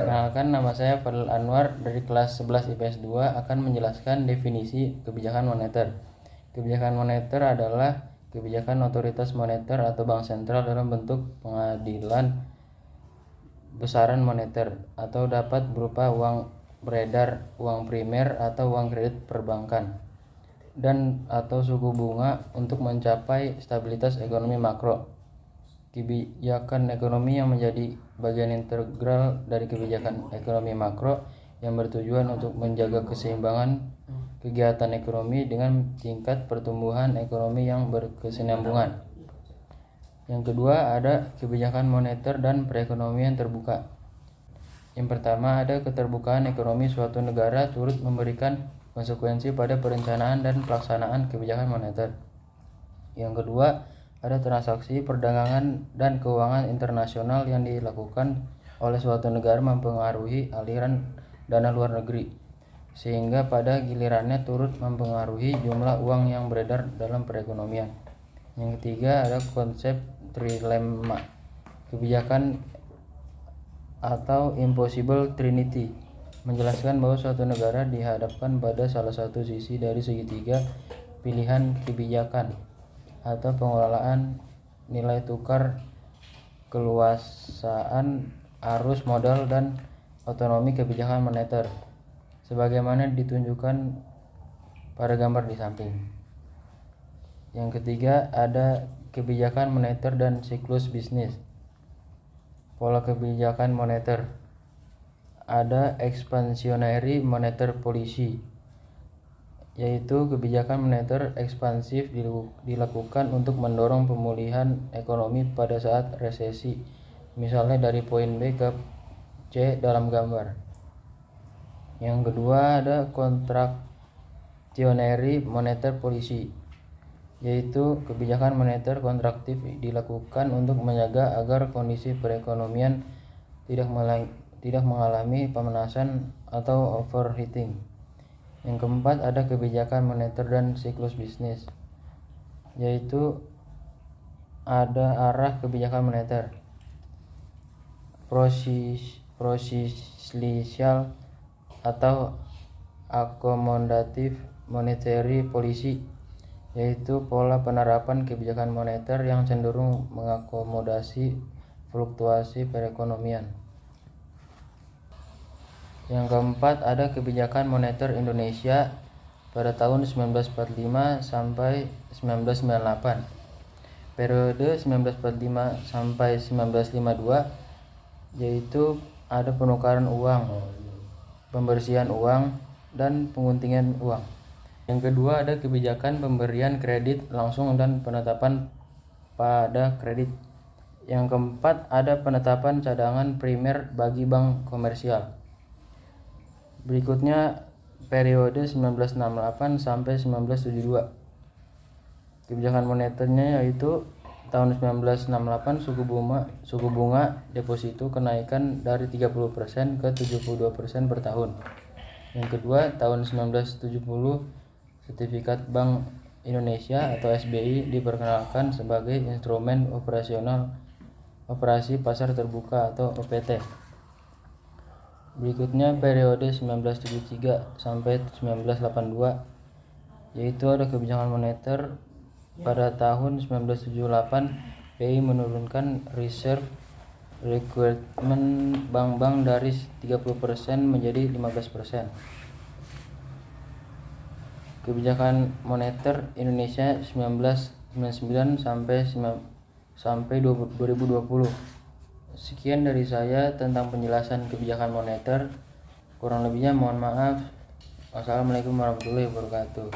Perkenalkan, nama saya Fadil Anwar dari kelas 11 IPS 2 akan menjelaskan definisi kebijakan moneter. Kebijakan moneter adalah kebijakan otoritas moneter atau bank sentral dalam bentuk pengadilan besaran moneter atau dapat berupa uang beredar, uang primer atau uang kredit perbankan dan atau suku bunga untuk mencapai stabilitas ekonomi makro. Kebijakan ekonomi yang menjadi bagian integral dari kebijakan ekonomi makro yang bertujuan untuk menjaga keseimbangan kegiatan ekonomi dengan tingkat pertumbuhan ekonomi yang berkesinambungan. Yang kedua, ada kebijakan moneter dan perekonomian terbuka. Yang pertama, ada keterbukaan ekonomi suatu negara turut memberikan konsekuensi pada perencanaan dan pelaksanaan kebijakan moneter. Yang kedua, ada transaksi perdagangan dan keuangan internasional yang dilakukan oleh suatu negara mempengaruhi aliran dana luar negeri, sehingga pada gilirannya turut mempengaruhi jumlah uang yang beredar dalam perekonomian. Yang ketiga, ada konsep trilemma, kebijakan atau impossible trinity, menjelaskan bahwa suatu negara dihadapkan pada salah satu sisi dari segitiga pilihan kebijakan atau pengelolaan nilai tukar, keluasaan arus modal, dan otonomi kebijakan moneter sebagaimana ditunjukkan pada gambar di samping. Yang ketiga, ada kebijakan moneter dan siklus bisnis. Pola kebijakan moneter, ada expansionary monetary policy, yaitu kebijakan moneter ekspansif dilakukan untuk mendorong pemulihan ekonomi pada saat resesi, misalnya dari poin B ke C dalam gambar. Yang kedua, ada contractionary monetary policy, yaitu kebijakan moneter kontraktif dilakukan untuk menjaga agar kondisi perekonomian tidak mengalami pemanasan atau overheating. Yang keempat, ada kebijakan moneter dan siklus bisnis, yaitu ada arah kebijakan moneter, procyclical atau accommodative monetary policy, yaitu pola penerapan kebijakan moneter yang cenderung mengakomodasi fluktuasi perekonomian. Yang keempat, ada kebijakan moneter Indonesia pada tahun 1945 sampai 1998. Periode 1945 sampai 1952 yaitu ada penukaran uang, pembersihan uang, dan penguntingan uang. Yang kedua, ada kebijakan pemberian kredit langsung dan penetapan pada kredit. Yang keempat, ada penetapan cadangan primer bagi bank komersial. Berikutnya periode 1968 sampai 1972. Kebijakan moneternya yaitu tahun 1968 suku bunga deposito kenaikan dari 30% ke 72% per tahun. Yang kedua, tahun 1970 sertifikat Bank Indonesia atau SBI diperkenalkan sebagai instrumen operasional operasi pasar terbuka atau OPT. Berikutnya periode 1973 sampai 1982, yaitu ada kebijakan moneter. Pada tahun 1978 BI menurunkan reserve requirement bank-bank dari 30% menjadi 15%. Kebijakan moneter Indonesia 1999 sampai 2020. Sekian dari saya tentang penjelasan kebijakan moneter. Kurang lebihnya mohon maaf. Wassalamualaikum warahmatullahi wabarakatuh.